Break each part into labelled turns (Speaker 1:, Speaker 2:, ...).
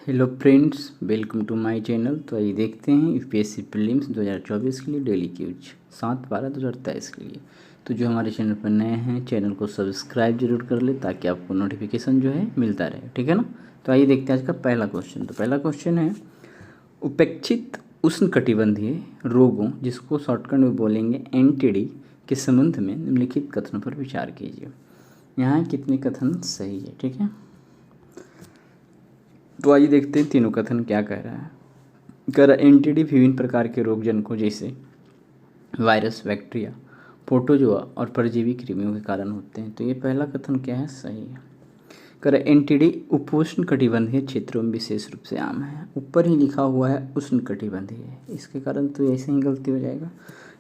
Speaker 1: Hello friends, welcome to my channel. तो आइए देखते हैं यूपीएससी प्रीलिम्स 2024 के लिए डेली क्यूज 7/12/2023 के लिए। तो जो हमारे चैनल पर नए हैं, चैनल को सब्सक्राइब जरूर कर ले ताकि आपको नोटिफिकेशन जो है मिलता रहे, ठीक है ना। तो आइए देखते हैं आज का पहला क्वेश्चन। तो पहला क्वेश्चन है, उपेक्षित उष्णकटिबंधीय रोगों, जिसको शॉर्टकट में बोलेंगे एनटीडी, के संबंध में निम्नलिखित कथनों पर विचार कीजिए। यहाँ कितने कथन सही है, ठीक है। तो आइए देखते हैं तीनों कथन क्या कह रहा है। कह रहा एनटीडी विभिन्न प्रकार के रोगजनकों जैसे वायरस, बैक्टीरिया, प्रोटोजोआ और परजीवी कृमियों के कारण होते हैं। तो ये पहला कथन क्या है, सही है। कह रहा एनटीडी उपोष्ण कटिबंधीय क्षेत्रों में विशेष रूप से आम है। ऊपर ही लिखा हुआ है उष्ण कटिबंधीय, इसके कारण तो ऐसे ही गलती हो जाएगा।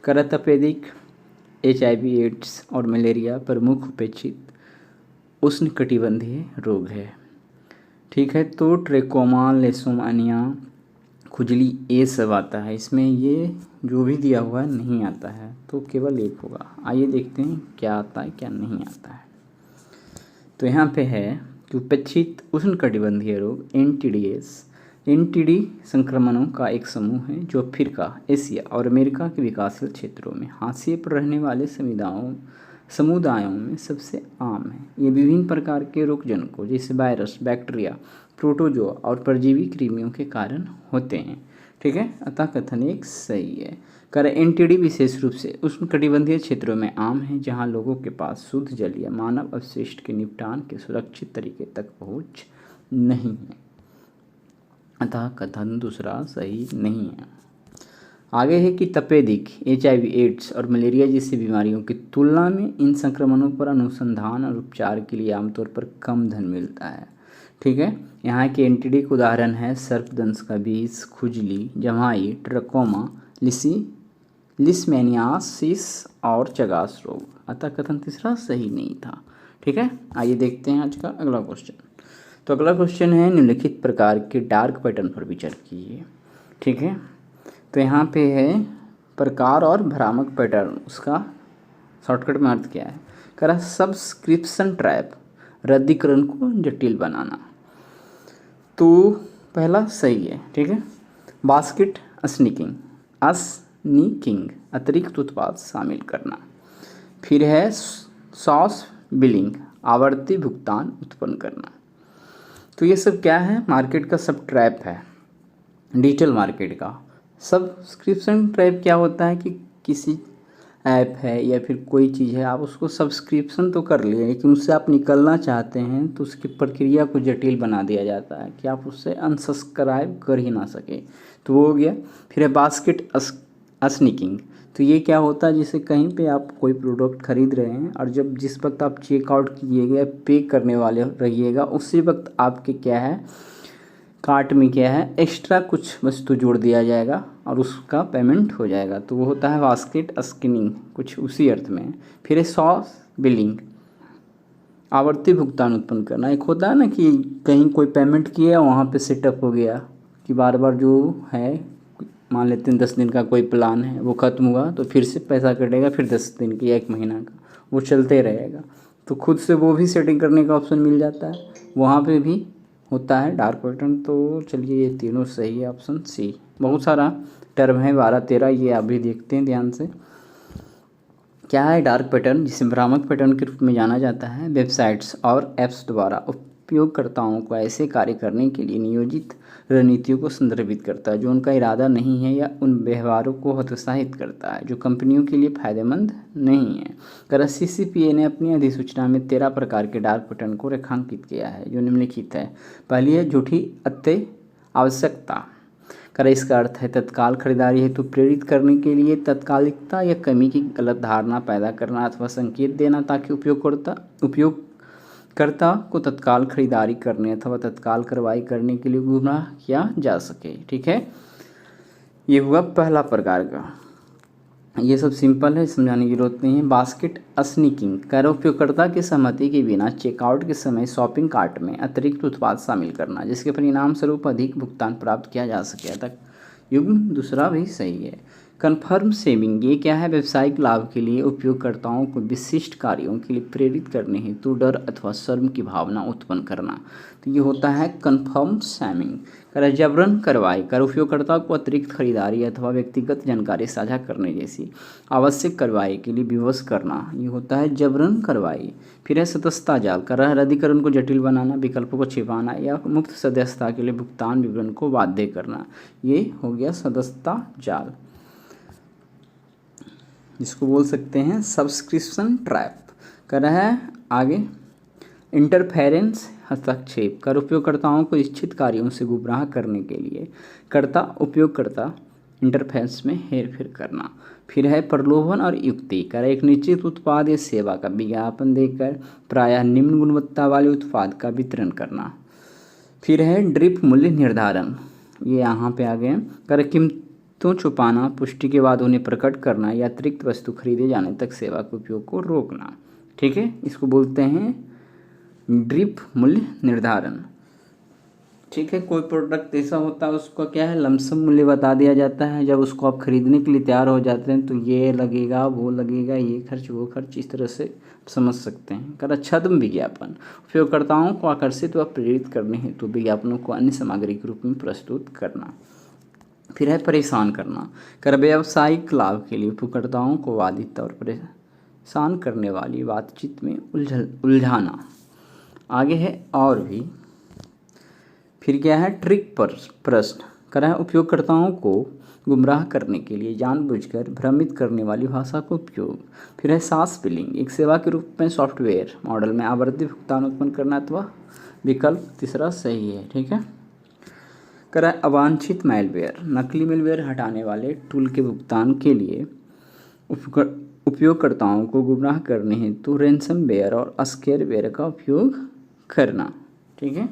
Speaker 1: कह रहा तपेदिक, HIV, एड्स और मलेरिया प्रमुख उपेक्षित उष्ण कटिबंधीय रोग है, ठीक है। तो ट्रेकोमा, लेशमानिया, खुजली, ये सब आता है। इसमें ये जो भी दिया हुआ है नहीं आता है, तो केवल एक होगा। आइए देखते हैं क्या आता है क्या नहीं आता है। तो यहाँ पे है कि उपेक्षित उष्णकटिबंधीय रोग एनटीडीएस, एनटीडी संक्रमणों का एक समूह है जो अफ्रीका, एशिया और अमेरिका के विकासशील क्षेत्रों में हाशिए पर रहने वाले समुदायों में सबसे आम है। ये विभिन्न प्रकार के रोगजनकों जैसे वायरस, बैक्टीरिया, प्रोटोजोआ और परजीवी कृमियों के कारण होते हैं, ठीक है। अतः कथन एक सही है। कर एनटीडी विशेष रूप से उष्णकटिबंधीय क्षेत्रों में आम है, जहां लोगों के पास शुद्ध जल या मानव अवशिष्ट के निपटान के सुरक्षित तरीके तक पहुंच नहीं है। अतः कथन दूसरा सही नहीं है। आगे है कि तपेदिक, HIV, एड्स और मलेरिया जैसी बीमारियों की तुलना में इन संक्रमणों पर अनुसंधान और उपचार के लिए आमतौर पर कम धन मिलता है, ठीक है। यहाँ के एनटीडी के उदाहरण है सर्पदंश का विष, खुजली, जमाई, ट्रकोमा, लिस्मेनियासिस और चगास रोग। अतः कथन तीसरा सही नहीं था, ठीक है। आइए देखते हैं आज का अगला क्वेश्चन। तो अगला क्वेश्चन है, निम्नलिखित प्रकार के डार्क पैटर्न पर विचार कीजिए, ठीक है। तो यहाँ पे है प्रकार और भ्रामक पैटर्न, उसका शॉर्टकट में अर्थ क्या है। कह रहा सब्सक्रिप्शन ट्रैप, रद्दीकरण को जटिल बनाना। तो पहला सही है, ठीक है। बास्केट स्निकिंग, अतिरिक्त उत्पाद शामिल करना। फिर है सॉस बिलिंग, आवर्ती भुगतान उत्पन्न करना। तो ये सब क्या है, मार्केट का सब ट्रैप है, डिजिटल मार्केट का। सब्सक्रिप्शन ट्रैप क्या होता है कि किसी ऐप है या फिर कोई चीज़ है, आप उसको सब्सक्रिप्शन तो कर लिए, लेकिन उससे आप निकलना चाहते हैं तो उसकी प्रक्रिया को जटिल बना दिया जाता है कि आप उससे अनसब्सक्राइब कर ही ना सके। तो वो हो गया। फिर है बास्केट स्निकिंग। तो ये क्या होता है, जैसे कहीं पे आप कोई प्रोडक्ट खरीद रहे हैं और जब जिस वक्त आप चेकआउट कीजिएगा, पे करने वाले रहिएगा, उसी वक्त आपके क्या है, कार्ट में क्या है, एक्स्ट्रा कुछ वस्तु जोड़ दिया जाएगा और उसका पेमेंट हो जाएगा। तो वो होता है बास्केट स्किनिंग, कुछ उसी अर्थ में। फिर है सॉस बिलिंग, आवर्ती भुगतान उत्पन्न करना। एक होता है ना कि कहीं कोई पेमेंट किया, वहाँ पे सेटअप हो गया कि बार बार जो है, मान लेते हैं 10 दिन का कोई प्लान है, वो ख़त्म हुआ तो फिर से पैसा कटेगा, फिर 10 दिन की, 1 महीना का, वो चलते रहेगा। तो खुद से वो भी सेटिंग करने का ऑप्शन मिल जाता है, वहाँ पे भी होता है डार्क पैटर्न। तो चलिए ये तीनों सही है, ऑप्शन सी। बहुत सारा टर्म है, 12-13, ये आप भी देखते हैं ध्यान से। क्या है डार्क पैटर्न, जिसे भ्रामक पैटर्न के रूप में जाना जाता है। वेबसाइट्स और ऐप्स द्वारा उपयोगकर्ताओं को ऐसे कार्य करने के लिए नियोजित रणनीतियों को संदर्भित करता है जो उनका इरादा नहीं है, या उन व्यवहारों को हतोत्साहित करता है जो कंपनियों के लिए फायदेमंद नहीं है। कर CCPA ने अपनी अधिसूचना में 13 प्रकार के डार्क पैटर्न को रेखांकित किया है, जो निम्नलिखित है। पहली है झूठी अत्य आवश्यकता। कर इसका अर्थ है तत्काल खरीदारी हेतु प्रेरित करने के लिए तत्कालिकता या कमी की गलत धारणा पैदा करना अथवा संकेत देना, ताकि उपयोगकर्ता को तत्काल खरीदारी करने अथवा तत्काल कार्रवाई करने के लिए गुमराह किया जा सके, ठीक है। ये हुआ पहला प्रकार का। ये सब सिंपल है, समझाने की जरूरत नहीं है। बास्केट स्निकिंग, कर उपयोगकर्ता की सहमति के बिना चेकआउट के समय शॉपिंग कार्ट में अतिरिक्त उत्पाद शामिल करना, जिसके परिणाम स्वरूप अधिक भुगतान प्राप्त किया जा सके। तक युग्म दूसरा भी सही है। कन्फर्म सेविंग ये क्या है, व्यवसायिक लाभ के लिए उपयोगकर्ताओं को विशिष्ट कार्यों के लिए प्रेरित करने हेतु डर अथवा शर्म की भावना उत्पन्न करना। तो ये होता है कन्फर्म सेविंग। कर जबरन करवाई कर उपयोगकर्ताओं को अतिरिक्त खरीदारी अथवा व्यक्तिगत जानकारी साझा करने जैसी आवश्यक कार्रवाई के लिए विवश करना, ये होता है जबरन करवाई। फिर है सदस्यता जाल, कर अधिकरण को जटिल बनाना, विकल्पों को छिपाना या मुफ्त सदस्यता के लिए भुगतान विवरण को बाध्य करना, ये हो गया सदस्यता जाल, जिसको बोल सकते हैं सब्सक्रिप्शन ट्रैप। कर रहा है आगे इंटरफेरेंस हस्तक्षेप, कर उपयोगकर्ताओं को इच्छित कार्यों से गुमराह करने के लिए उपयोगकर्ता इंटरफेस में हेरफेर करना। फिर है प्रलोभन और युक्ति, कर एक निश्चित उत्पाद या सेवा का विज्ञापन देकर प्रायः निम्न गुणवत्ता वाले उत्पाद का वितरण करना। फिर है ड्रिप मूल्य निर्धारण, ये यहाँ पे आ गए। कर कीमतों छुपाना, पुष्टि के बाद उन्हें प्रकट करना या अतिरिक्त वस्तु खरीदे जाने तक सेवा के उपयोग को रोकना। ठीक है, इसको बोलते हैं ड्रिप मूल्य निर्धारण। ठीक है, कोई प्रोडक्ट ऐसा होता है उसका क्या है, लमसम मूल्य बता दिया जाता है, जब उसको आप खरीदने के लिए तैयार हो जाते हैं तो ये लगेगा वो लगेगा, ये खर्च वो खर्च, इस तरह से समझ सकते हैं। कर छद्म विज्ञापन, उपयोगकर्ताओं को आकर्षित व प्रेरित करने हेतु विज्ञापनों को अन्य सामग्री के रूप में प्रस्तुत करना। फिर है परेशान करना, कर व्यावसायिक लाभ के लिए उपयोगकर्ताओं को बाधित और परेशान करने वाली बातचीत में उलझाना। आगे है और भी। फिर क्या है ट्रिक प्रश्न, करा है उपयोगकर्ताओं को गुमराह करने के लिए जानबूझकर भ्रमित करने वाली भाषा का उपयोग। फिर है सास बिलिंग, एक सेवा के रूप में सॉफ्टवेयर मॉडल में आवर्ती भुगतान उत्पन्न करना अथवा विकल्प तीसरा सही है। ठीक है, करा है अवांछित मेलवेयर, नकली मेलवेयर हटाने वाले टूल के भुगतान के लिए उपयोगकर्ताओं को गुमराह करने हेतु रैंसमवेयर और स्केयरवेयर का उपयोग करना। ठीक है,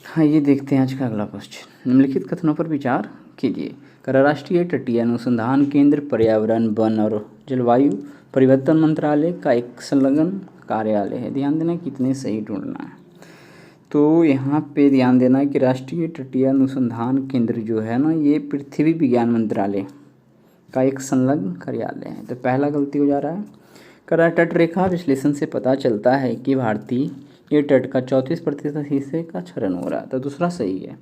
Speaker 1: हाँ ये देखते हैं आज का अगला क्वेश्चन। निम्नलिखित कथनों पर विचार कीजिए। कर राष्ट्रीय तटीय अनुसंधान केंद्र पर्यावरण वन और जलवायु परिवर्तन मंत्रालय का एक संलग्न कार्यालय है। ध्यान देना कितने सही ढूंढना है। तो यहाँ पे ध्यान देना कि राष्ट्रीय तटीय अनुसंधान केंद्र जो है ना, ये पृथ्वी विज्ञान मंत्रालय का एक संलग्न कार्यालय है। तो पहला गलती हो जा रहा है। कर तटरेखा विश्लेषण से पता चलता है कि भारतीय ये तट का 34% हिस्से का क्षरण हो रहा है। तो दूसरा सही है।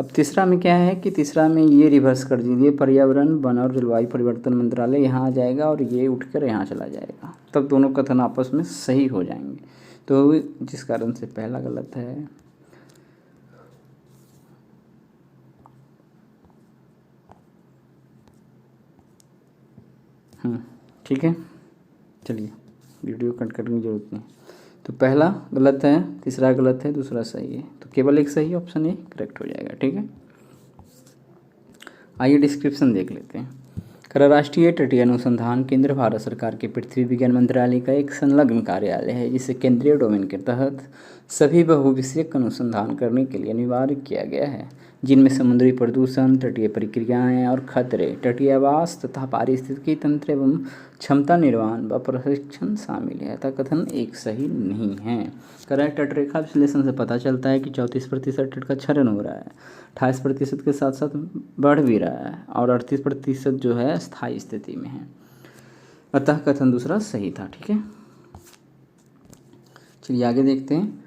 Speaker 1: अब तीसरा में क्या है कि तीसरा में ये रिवर्स कर दीजिए, पर्यावरण वन और जलवायु परिवर्तन मंत्रालय यहाँ आ जाएगा और ये उठकर यहाँ चला जाएगा, तब दोनों कथन आपस में सही हो जाएंगे। तो जिस कारण से पहला गलत है। ठीक है, चलिए वीडियो कट करने की जरूरत नहीं। तो पहला गलत है, तीसरा गलत है, दूसरा सही है, तो केवल एक सही ऑप्शन ए करेक्ट हो जाएगा। ठीक है, आइए डिस्क्रिप्शन देख लेते हैं। कर राष्ट्रीय तटीय अनुसंधान केंद्र भारत सरकार के पृथ्वी विज्ञान मंत्रालय का एक संलग्न कार्यालय है, जिसे केंद्रीय डोमेन के तहत सभी बहुविषयक अनुसंधान करने के लिए अनिवार्य किया गया है, जिनमें समुद्री प्रदूषण, तटीय प्रक्रियाएं और खतरे, तटीय आवास तथा पारिस्थितिकी तंत्र एवं क्षमता निर्माण व प्रशिक्षण शामिल है। अतः कथन एक सही नहीं है। कर तटरेखा विश्लेषण से पता चलता है कि 34% तट का क्षरण हो रहा है, 28% के साथ साथ बढ़ भी रहा है और 38% जो है स्थायी स्थिति में है। अतः कथन दूसरा सही था। ठीक है, चलिए आगे देखते हैं।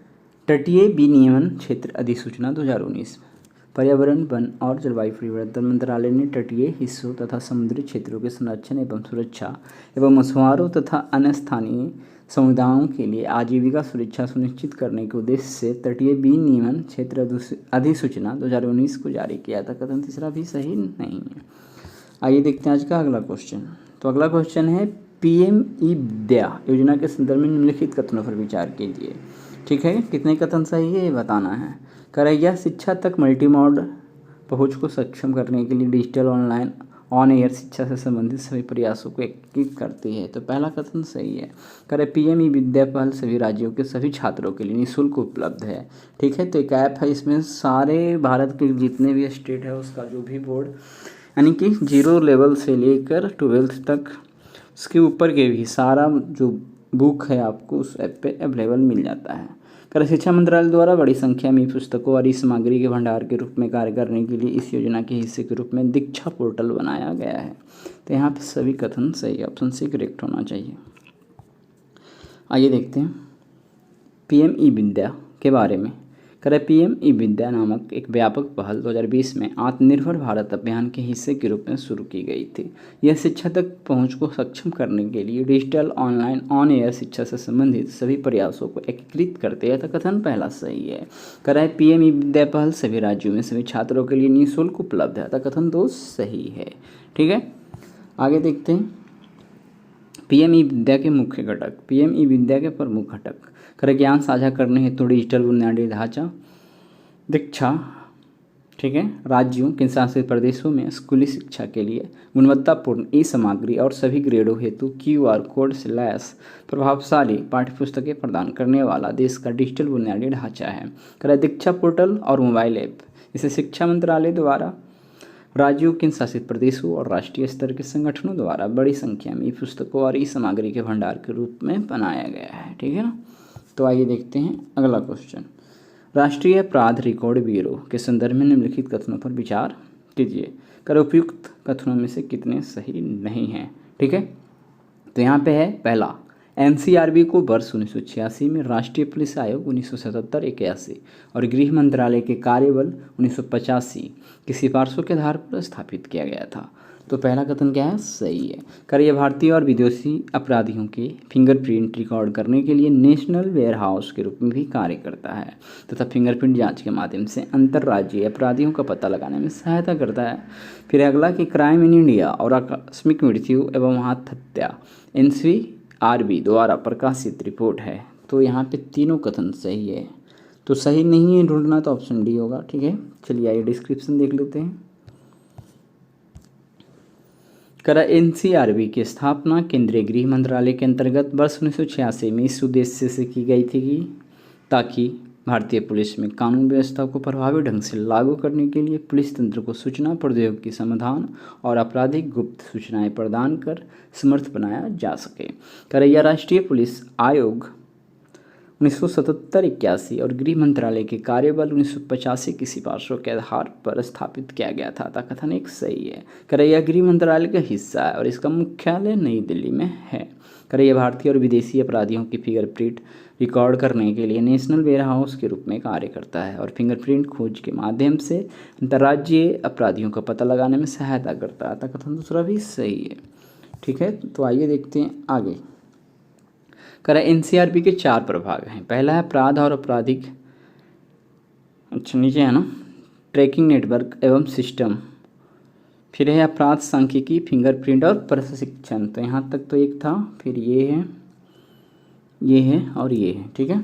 Speaker 1: तटीय विनियमन क्षेत्र अधिसूचना 2019। पर्यावरण वन और जलवायु परिवर्तन मंत्रालय ने तटीय हिस्सों तथा समुद्री क्षेत्रों के संरक्षण एवं सुरक्षा एवं मछुआरों तथा अन्य स्थानीय समुदायों के लिए आजीविका सुरक्षा सुनिश्चित करने के उद्देश्य से तटीय विनियमन क्षेत्र अधिसूचना 2019 को जारी किया था। कथन तीसरा भी सही नहीं है। आइए देखते हैं आज का अगला क्वेश्चन। तो अगला क्वेश्चन है पीएमई विद्या योजना के संदर्भ में निम्नलिखित कथनों पर विचार कीजिए। ठीक है, कितने कथन सही है ये बताना है। करैया शिक्षा तक मल्टीमोड पहुंच को सक्षम करने के लिए डिजिटल ऑनलाइन ऑन एयर शिक्षा से संबंधित सभी प्रयासों को एकीकृत करती है। तो पहला कथन सही है। करे पीएमई विद्या पहल सभी राज्यों के सभी छात्रों के लिए निःशुल्क उपलब्ध है। ठीक है, तो एक ऐप है, इसमें सारे भारत के जितने भी स्टेट है उसका जो भी बोर्ड यानी कि 0 लेवल से लेकर 12th तक उसके ऊपर के भी सारा जो बुक है आपको उस ऐप पे अवेलेबल मिल जाता है। कर शिक्षा मंत्रालय द्वारा बड़ी संख्या में पुस्तकों और ई सामग्री के भंडार के रूप में कार्य करने के लिए इस योजना के हिस्से के रूप में दीक्षा पोर्टल बनाया गया है। तो यहाँ पे सभी कथन सही, ऑप्शन सी करेक्ट होना चाहिए। आइए देखते हैं पीएम ई विद्या के बारे में। करें पीएम ई विद्या नामक एक व्यापक पहल 2020 में आत्मनिर्भर भारत अभियान के हिस्से के रूप में शुरू की गई थी। यह शिक्षा तक पहुंच को सक्षम करने के लिए डिजिटल, ऑनलाइन, ऑन एयर शिक्षा से संबंधित सभी प्रयासों को एकीकृत करते हैं। तो कथन पहला सही है। करें पीएम ई विद्या पहल सभी राज्यों में सभी छात्रों के लिए निःशुल्क उपलब्ध है। तो कथन 2 सही है। ठीक है, आगे देखते हैं पीएम ई विद्या के मुख्य घटक। पीएम ई विद्या के प्रमुख घटक करें ज्ञान साझा करने हेतु डिजिटल बुनियादी ढांचा, दीक्षा, ठीक है, राज्यों केंद्र शासित प्रदेशों में स्कूली शिक्षा के लिए गुणवत्तापूर्ण ई सामग्री और सभी ग्रेडों हेतु QR कोड से लैस प्रभावशाली पाठ्यपुस्तकें प्रदान करने वाला देश का डिजिटल बुनियादी ढांचा है। करें दीक्षा पोर्टल और मोबाइल ऐप, इसे शिक्षा मंत्रालय द्वारा राज्यों केंद्र शासित प्रदेशों और राष्ट्रीय स्तर के संगठनों द्वारा बड़ी संख्या में पुस्तकों और ई सामग्री के भंडार के रूप में बनाया गया है। ठीक है ना। तो आइए देखते हैं अगला क्वेश्चन। राष्ट्रीय अपराध रिकॉर्ड ब्यूरो के संदर्भ में निम्नलिखित कथनों पर विचार कीजिए। कर उपयुक्त कथनों में से कितने सही नहीं हैं। ठीक है, तो यहाँ पे है पहला, एनसीआरबी को वर्ष 1986 में राष्ट्रीय पुलिस आयोग 1977-81 और गृह मंत्रालय के कार्यबल 1985 की सिफारिशों के आधार पर स्थापित किया गया था। तो पहला कथन क्या है, सही है। कर यह भारतीय और विदेशी अपराधियों के फिंगरप्रिंट रिकॉर्ड करने के लिए नेशनल वेयरहाउस के रूप में भी कार्य करता है तथा फिंगरप्रिंट जांच के माध्यम से अंतर्राज्यीय अपराधियों का पता लगाने में सहायता करता है। फिर अगला कि क्राइम इन इंडिया और आकस्मिक मृत्यु एवं आत्महत्या NCRB द्वारा प्रकाशित रिपोर्ट है। तो यहाँ पे तीनों कथन सही है। तो सही नहीं है ढूंढना तो ऑप्शन डी होगा। ठीक है, चलिए आइए डिस्क्रिप्शन देख लेते हैं। करा NCRB की स्थापना केंद्रीय गृह मंत्रालय के अंतर्गत वर्ष 1986 में इस उद्देश्य से की गई थी कि ताकि भारतीय पुलिस में कानून व्यवस्था को प्रभावी ढंग से लागू करने के लिए पुलिस तंत्र को सूचना प्रौद्योगिकी समाधान और आपराधिक गुप्त सूचनाएं प्रदान कर समर्थ बनाया जा सके। करैया राष्ट्रीय पुलिस आयोग 1977-81 और गृह मंत्रालय के कार्यबल 1985 की सिफारिशों के आधार पर स्थापित किया गया था। कथन एक सही है। करैया गृह मंत्रालय का हिस्सा है और इसका मुख्यालय नई दिल्ली में है। करैया भारतीय और विदेशी अपराधियों की फिंगरप्रिंट रिकॉर्ड करने के लिए नेशनल वेयरहाउस के रूप में कार्य करता है और फिंगरप्रिंट खोज के माध्यम से अंतर्राज्यीय अपराधियों का पता लगाने में सहायता करता है। कथन दूसरा भी सही है। ठीक है, तो आइए देखते हैं आगे। करें NCRB के 4 प्रभाग हैं। पहला है अपराध और आपराधिक, अच्छा नीचे है ना, ट्रैकिंग नेटवर्क एवं सिस्टम। फिर है अपराध सांख्यिकी, फिंगरप्रिंट और प्रशिक्षण। तो यहाँ तक तो एक था, फिर ये है और ये है। ठीक है,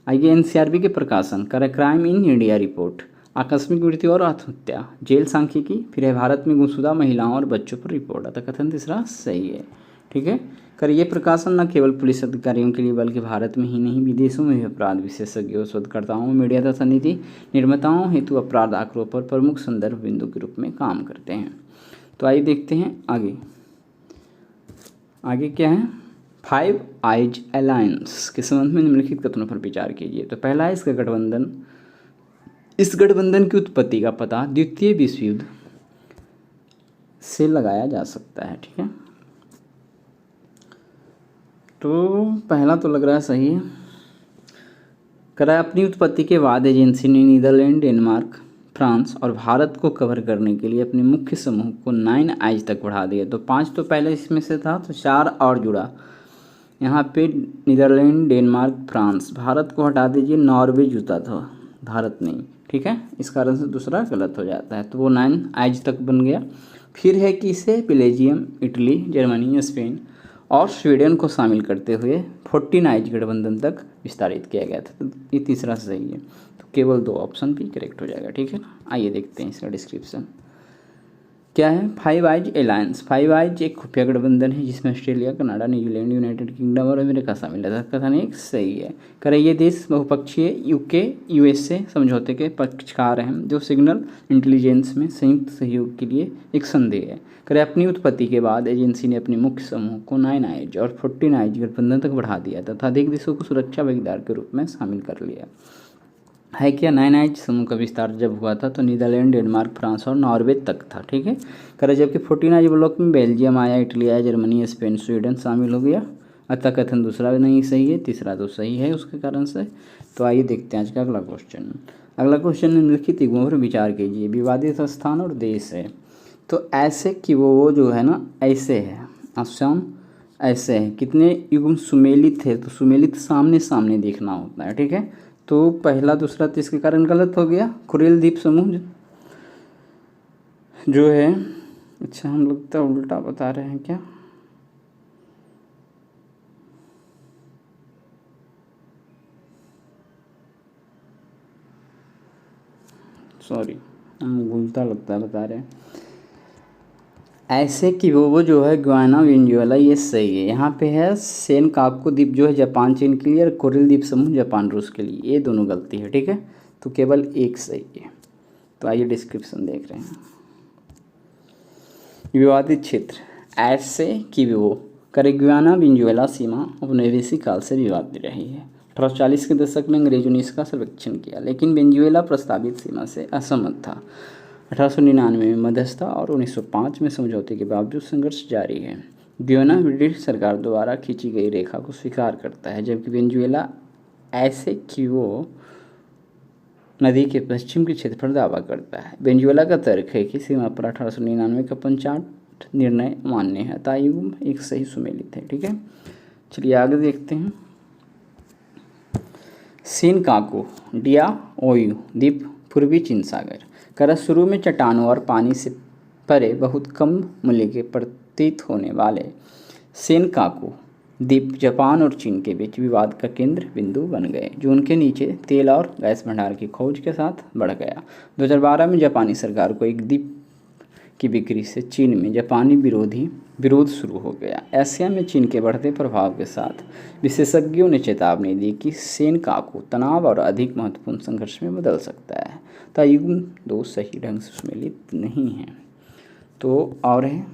Speaker 1: आइए NCRB के प्रकाशन। करें क्राइम इन इंडिया रिपोर्ट, आकस्मिक मृत्यु और आत्महत्या, जेल सांख्यिकी। फिर है भारत में गुमशुदा महिलाओं और बच्चों पर रिपोर्ट। अतः कथन तीसरा सही है। ठीक है, कर ये प्रकाशन न केवल पुलिस अधिकारियों के लिए बल्कि भारत में ही नहीं विदेशों में भी अपराध विशेषज्ञों, शोधकर्ताओं, मीडिया तथा नीति निर्माताओं हेतु अपराध आंकड़ों पर प्रमुख संदर्भ बिंदु के रूप में काम करते हैं। तो आइए देखते हैं आगे क्या है। 5 आइज अलायंस के संबंध में निम्नलिखित कथनों पर विचार कीजिए। तो पहला है इस गठबंधन की उत्पत्ति का पता द्वितीय विश्व युद्ध से लगाया जा सकता है। ठीक है, तो पहला तो लग रहा है सही है। करा अपनी उत्पत्ति के बाद एजेंसी ने नीदरलैंड, डेनमार्क, फ्रांस और भारत को कवर करने के लिए अपने मुख्य समूह को 9 आइज तक बढ़ा दिया। तो 5 तो पहले इसमें से था, तो 4 और जुड़ा। यहाँ पे नीदरलैंड, डेनमार्क, फ्रांस, भारत को हटा दीजिए, नॉर्वे जुड़ा था, भारत नहीं। ठीक है, इस कारण से दूसरा गलत हो जाता है। तो वो 9 आइज तक बन गया। फिर है कि इसे बेल्जियम, इटली, जर्मनी, स्पेन और स्वीडन को शामिल करते हुए 14 आइज गठबंधन तक विस्तारित किया गया था। तो ये तीसरा सही है। तो केवल 2 ऑप्शन भी करेक्ट हो जाएगा। ठीक है ना, आइए देखते हैं इसका डिस्क्रिप्शन। क्या है? Five eyes alliance. Five eyes एक खुफिया गठबंधन है जिसमें Australia, Canada, New Zealand, United Kingdom और अमेरिका शामिल है। कथन एक सही है। करे ये देश बहुपक्षीय यूके यूएसए समझौते के पक्षकार हैं जो सिग्नल इंटेलिजेंस में संयुक्त सहयोग के लिए एक संदेह है। करे अपनी उत्पत्ति के बाद एजेंसी ने अपने मुख्य समूह को 9 आइज और 14 आइज गठबंधन तक बढ़ा दिया तथा अधिक देशों को सुरक्षा भागीदार के रूप में शामिल कर लिया है। क्या 9 आइज समूह का विस्तार जब हुआ था तो नीदरलैंड, डेनमार्क, फ्रांस और नॉर्वे तक था। ठीक है। करे जबकि 14 आइज ब्लॉक में बेल्जियम आया, इटली आया, जर्मनी, स्पेन, स्वीडन शामिल हो गया। अतः कथन दूसरा भी नहीं सही है, तीसरा तो सही है उसके कारण से। तो आइए देखते हैं आज का अगला क्वेश्चन। अगला क्वेश्चन निम्नलिखित युग्मों पर विचार कीजिए। विवादित स्थान और देश है तो ऐसे कि वो जो है ना ऐसे है, ऑप्शन ऐसे है। कितने युग्म सुमेलित है तो सुमेलित सामने सामने देखना होता है। ठीक है। तो पहला दूसरा तो इसके कारण गलत हो गया। कुरिल द्वीप समूह जो है, अच्छा हम लोग तो उल्टा बता रहे हैं क्या? सॉरी, हम उल्टा लगता है बता रहे हैं। ऐसे कि वो जो है ग्वाना वेनेजुएला, ये सही है। यहाँ पे है सेनकाकू द्वीप जो है जापान चीन के लिए और कुरिल द्वीप समूह जापान रूस के लिए, ये दोनों गलती है। ठीक है। तो केवल एक सही है। तो आइए डिस्क्रिप्शन देख रहे हैं। विवादित क्षेत्र ऐसे कि वो कैरिबियाना वेनेजुएला सीमा उपनिवेशिक काल से विवादित रही है। 1840 के दशक में अंग्रेजों ने इसका सर्वेक्षण किया लेकिन वेनेजुएला प्रस्तावित सीमा से असहमत था। 1899 में मध्यस्थता और 1905 में समझौते के बावजूद संघर्ष जारी है। ग्याना ब्रिटिश सरकार द्वारा खींची गई रेखा को स्वीकार करता है जबकि वेनेजुएला ऐसे कि वो नदी के पश्चिम के क्षेत्र पर दावा करता है। वेनेजुएला का तर्क है कि सीमा पर 1899 का पंचाट निर्णय मान्य है, अतः युग्म एक सही सुमेलित है। ठीक है। चलिए आगे देखते हैं। सेनकाकू डियाओयू द्वीप पूर्वी चीन सागर। कर शुरू में चट्टानों और पानी से परे बहुत कम मूल्य के प्रतीत होने वाले सेनकाकू द्वीप जापान और चीन के बीच विवाद का केंद्र बिंदु बन गए जो उनके नीचे तेल और गैस भंडार की खोज के साथ बढ़ गया। 2012 में जापानी सरकार को एक द्वीप की बिक्री से चीन में जापानी विरोध शुरू हो गया। एशिया में चीन के बढ़ते प्रभाव के साथ विशेषज्ञों ने चेतावनी दी कि सेनकाकू तनाव और अधिक महत्वपूर्ण संघर्ष में बदल सकता है। तो युग्म दो सही ढंग से सुमेलित नहीं है। तो और है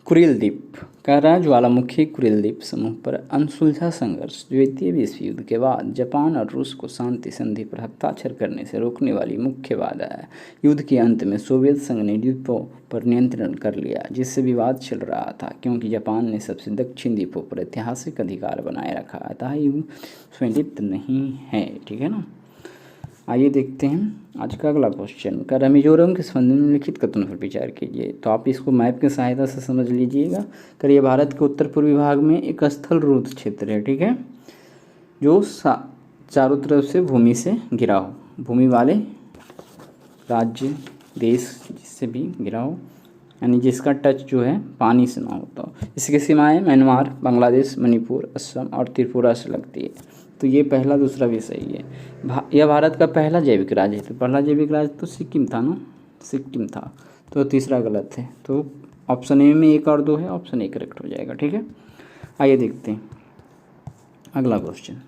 Speaker 1: कुरिल द्वीप का ज्वालामुखी कुरिल द्वीप समूह पर अनसुलझा संघर्ष द्वितीय विश्व युद्ध के बाद जापान और रूस को शांति संधि पर हस्ताक्षर करने से रोकने वाली मुख्य बाधा है। युद्ध के अंत में सोवियत संघ ने द्वीपों पर नियंत्रण कर लिया जिससे विवाद चल रहा था क्योंकि जापान ने सबसे दक्षिण द्वीपों पर ऐतिहासिक अधिकार बनाए रखा, अतः युद्ध संलिप्त नहीं है। ठीक है ना। आइए देखते हैं आज का अगला क्वेश्चन। कर मिजोरम के संबंध में लिखित कथनों पर विचार कीजिए। तो आप इसको मैप की सहायता से समझ लीजिएगा। कर ये भारत के उत्तर पूर्वी भाग में एक स्थल रूढ़ क्षेत्र है। ठीक है। जो चारों तरफ से भूमि से घिरा हो, भूमि वाले राज्य देश जिससे भी घिरा हो, यानी जिसका टच जो है पानी से ना होता हो। इसकी सीमाएं म्यांमार, बांग्लादेश, मणिपुर, असम और त्रिपुरा से लगती है। तो ये पहला दूसरा भी सही है। यह भारत का पहला जैविक राज्य है। तो पहला जैविक राज्य तो सिक्किम था ना, सिक्किम था। तो तीसरा गलत है। तो ऑप्शन ए में 1 और 2 है, ऑप्शन ए करेक्ट हो जाएगा। ठीक है। आइए देखते हैं अगला क्वेश्चन।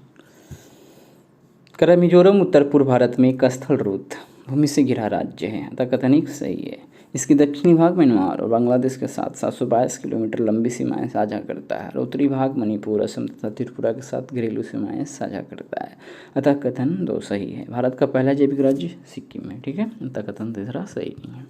Speaker 1: कर मिजोरम उत्तर पूर्व भारत में एक स्थल रूढ़ भूमि से घिरा राज्य है, अतः कथन एक सही है। इसकी दक्षिणी भाग म्यांमार और बांग्लादेश के साथ 722 किलोमीटर लंबी सीमाएं साझा करता है और उत्तरी भाग मणिपुर, असम तथा त्रिपुरा के साथ घरेलू सीमाएं साझा करता है, अतः कथन 2 सही है। भारत का पहला जैविक राज्य सिक्किम है। ठीक है। अतः कथन तीसरा सही नहीं है।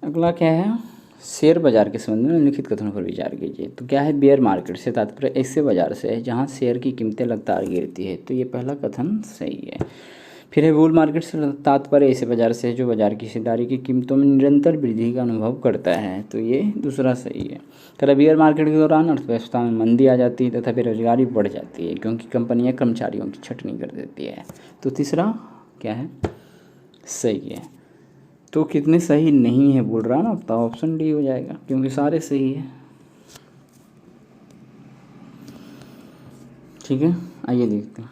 Speaker 1: अगला क्या है? शेयर बाजार के संबंध में लिखित कथनों पर विचार कीजिए। तो क्या है? बेयर मार्केट से तात्पर्य ऐसे बाजार से है जहां शेयर की कीमतें लगातार गिरती है। तो ये पहला कथन सही है। फिर है बुल मार्केट से तात्पर्य ऐसे बाजार से है जो बाजार की हिस्सेदारी की कीमतों में निरंतर वृद्धि का अनुभव करता है। तो ये दूसरा सही है। कर बेयर मार्केट के दौरान अर्थव्यवस्था में मंदी आ जाती है तथा बेरोजगारी बढ़ जाती है क्योंकि कंपनियां कर्मचारियों की छटनी कर देती है। तो तीसरा क्या है? सही है। तो कितने सही नहीं है बोल रहा ना, तो ऑप्शन डी हो जाएगा क्योंकि सारे सही है। ठीक है। आइए देखते हैं।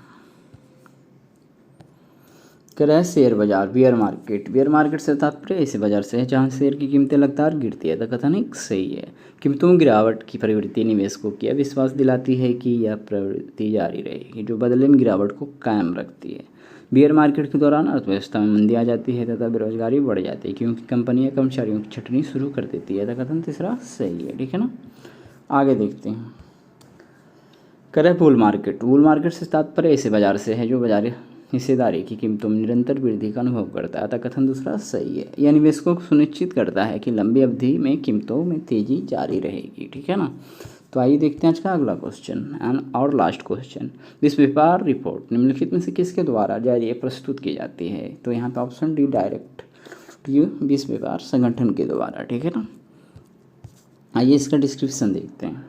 Speaker 1: कह रहा है शेयर बाजार, बियर मार्केट। बियर मार्केट से तात्पर्य ऐसे बाजार से है जहाँ शेयर की कीमतें लगातार गिरती है। तो कथन एक सही है। कीमतों में गिरावट की प्रवृत्ति निवेशकों की विश्वास दिलाती है कि यह प्रवृत्ति जारी रहेगी, जो बदले में गिरावट को कायम रखती है। बियर मार्केट के दौरान अर्थव्यवस्था में मंदी आ जाती है तथा बेरोजगारी बढ़ जाती है, क्योंकि कंपनियां कर्मचारियों की छटनी शुरू कर देती है। तो कथन तीसरा सही है। ठीक है ना, आगे देखते हैं। करें बुल मार्केट। बुल मार्केट से तात्पर्य ऐसे बाजार से है जो बाजार हिस्सेदारी की कीमतों में निरंतर वृद्धि का अनुभव करता है। अतः कथन दूसरा सही है। यह निवेशकों को सुनिश्चित करता है कि लंबी अवधि में कीमतों में तेजी जारी रहेगी। ठीक है ना, तो आइए देखते हैं आज का अगला क्वेश्चन एंड और लास्ट क्वेश्चन। विश्व व्यापार रिपोर्ट निम्नलिखित में से किसके द्वारा जारी प्रस्तुत की जाती है? तो यहाँ पे ऑप्शन डी डायरेक्ट विश्व व्यापार संगठन के द्वारा। ठीक है ना, आइए इसका डिस्क्रिप्शन देखते हैं।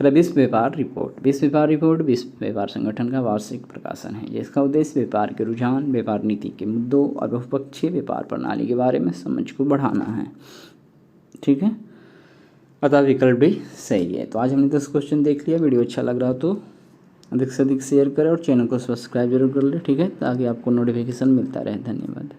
Speaker 1: विश्व व्यापार रिपोर्ट। विश्व व्यापार रिपोर्ट विश्व व्यापार संगठन का वार्षिक प्रकाशन है, जिसका उद्देश्य व्यापार के रुझान, व्यापार नीति के मुद्दों और बहुपक्षीय व्यापार प्रणाली के बारे में समझ को बढ़ाना है। ठीक है, अतः विकल्प भी सही है। तो आज हमने 10 क्वेश्चन देख लिया। वीडियो अच्छा लग रहा तो अधिक से अधिक शेयर करें और चैनल को सब्सक्राइब जरूर कर लें। ठीक है, ताकि आपको नोटिफिकेशन मिलता रहे। धन्यवाद।